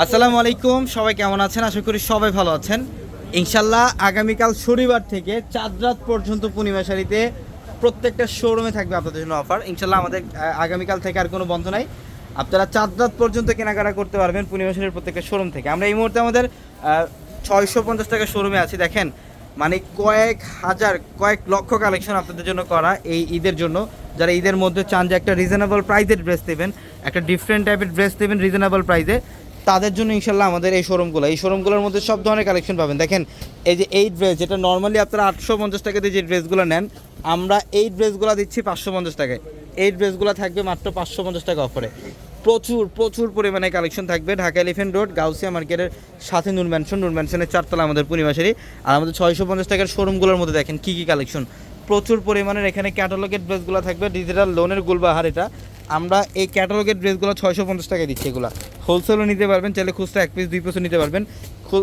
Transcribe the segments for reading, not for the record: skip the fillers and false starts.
আসসালামু আলাইকুম, সবাই কেমন আছেন? আশা করি সবাই ভালো আছেন। ইনশাল্লাহ আগামীকাল শনিবার থেকে চাঁদ রাত পর্যন্ত পূর্ণিমা শাড়িতে প্রত্যেকটা শোরুমে থাকবে আপনাদের জন্য অফার। ইনশাল্লাহ আমাদের আগামীকাল থেকে আর কোনো বন্ধ নাই, আপনারা চাঁদ রাত পর্যন্ত কেনাকাটা করতে পারবেন পূর্ণিমা শাড়ির প্রত্যেকটা শোরুম থেকে। আমরা এই মুহূর্তে আমাদের 650 টাকা শোরুমে আছি। দেখেন মানে কয়েক হাজার কয়েক লক্ষ কালেকশন আপনাদের জন্য করা এই ঈদের জন্য। যারা ঈদের মধ্যে চান যে একটা রিজনেবল প্রাইসের ড্রেস দেবেন, একটা ডিফারেন্ট টাইপের ড্রেস দেবেন রিজনেবল প্রাইসে, তাদের জন্য ইনশাল্লাহ আমাদের এই শোরুমগুলোর মধ্যে সব ধরনের কালেকশন পাবেন। দেখেন এই যে এই ড্রেস, যেটা নর্মালি আপনারা 850 টাকা দিয়ে যে ড্রেসগুলো নেন, আমরা এই ড্রেসগুলো দিচ্ছি 550 টাকায়। এই ড্রেসগুলো থাকবে মাত্র 550 টাকা অফারে। প্রচুর প্রচুর পরিমাণে কালেকশন থাকবে। ঢাকা এলিফ্যান্ট রোড গাউসিয়া মার্কেটের সাথে নূর ম্যানশনের 4তলা আমাদের পূর্ণিমা শাড়ি। আর আমাদের 650 টাকার শোরুমগুলোর মধ্যে দেখেন কী কী কালেকশন, প্রচুর পরিমাণের এখানে ক্যাটালগের ড্রেসগুলো থাকবে। ডিজিটাল লোনের গুলবাহার এটা। আমরা এই ক্যাটালগের ড্রেসগুলো 650 টাকায় দিচ্ছি। এগুলো হোলসেলও নিতে পারবেন, চাইলে খুচরা 1 পিস 2 পিসও নিতে পারবেন।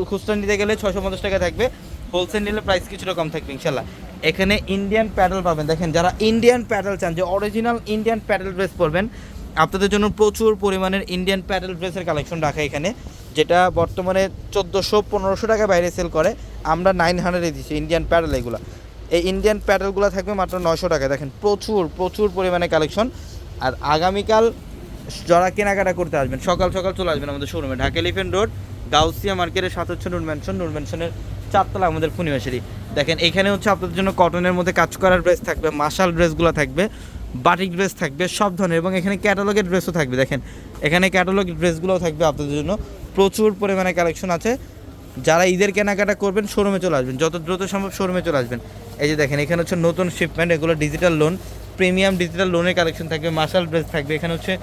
খুচরা নিতে গেলে 650 টাকা থাকবে, হোলসেল নিলে প্রাইস কিছুটা কম থাকবে ইনশাল্লাহ। এখানে ইন্ডিয়ান প্যাডেল পাবেন। দেখেন যারা ইন্ডিয়ান প্যাডেল চান, যে অরিজিনাল ইন্ডিয়ান প্যাডেল ড্রেস পরবেন, আপনাদের জন্য প্রচুর পরিমাণের ইন্ডিয়ান প্যাডেল ড্রেসের কালেকশন রাখা এখানে, যেটা বর্তমানে 1400-1500 টাকা বাইরে সেল করে, আমরা 900-এ দিচ্ছি ইন্ডিয়ান প্যাডেল। এগুলো এই ইন্ডিয়ান প্যাডেলগুলো থাকবে মাত্র 900 টাকায়। দেখেন প্রচুর প্রচুর পরিমাণে কালেকশন। আর আগামীকাল যারা কেনাকাটা করতে আসবেন সকাল সকাল চলে আসবেন আমাদের শোরুমে, ঢাকা এলিফ্যান্ট রোড গাউসিয়া মার্কেটের সাথে হচ্ছে নূর ম্যানশনের 4তলা আমাদের পূর্ণিমা শাড়ি। দেখেন এখানে হচ্ছে আপনাদের জন্য কটনের মধ্যে কাজ করার ড্রেস থাকবে, মাশাল ড্রেসগুলো থাকবে, বাটিক ড্রেস থাকবে, সব ধরনের, এবং এখানে ক্যাটালগের ড্রেসও থাকবে। দেখেন এখানে ক্যাটালগের ড্রেসগুলোও থাকবে আপনাদের জন্য। প্রচুর পরিমাণে কালেকশন আছে। যারা ঈদের কেনাকাটা করবেন শোরুমে চলে আসবেন, যত দ্রুত সম্ভব শোরুমে চলে আসবেন। এই যে দেখেন এখানে হচ্ছে নতুন শিপমেন্ট, এগুলো ডিজিটাল লোন, প্রিমিয়াম ডিজিটাল লোনের কালেকশন থাকবে, মার্শাল ড্রেস থাকবে। এখানে হচ্ছে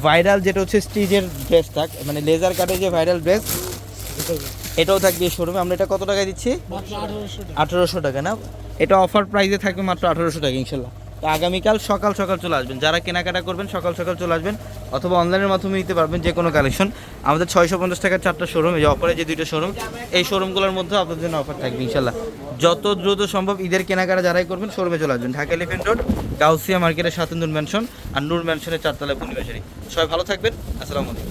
ভাইরাল যেটা হচ্ছে স্টিচের ড্রেস থাক, মানে লেজার কাটে যে ভাইরাল ড্রেস, এটাও থাকবে এই শোরুমে। আমরা এটা কত টাকায় দিচ্ছি? 1800 টাকা না, এটা অফার প্রাইসে থাকবে মাত্র 1800 টাকা ইনশাল্লাহ। তো আগামীকাল সকাল সকাল চলে আসবেন, যারা কেনাকাটা করবেন সকাল সকাল চলে আসবেন, অথবা অনলাইনের মাধ্যমে নিতে পারবেন যে কোনো কালেকশন। আমাদের 650 টাকার 4টা শোরুম, এই যে অফারে যে 2টো শোরুম, এই শোরুমগুলোর মধ্যে আপনাদের জন্য অফার থাকবে ইনশাল্লাহ। যত দ্রুত সম্ভব ঈদের কেনাকাটা যারাই করবেন শোরুমে চলে আসবেন, ঢাকা এলিফ্যান্ট রোড গাউসিয়া মার্কেটের সাথে নূর ম্যানশনের 4তলায় পূর্ণিমা শাড়ি। সবাই ভালো থাকবেন, আসসালামু আলাইকুম।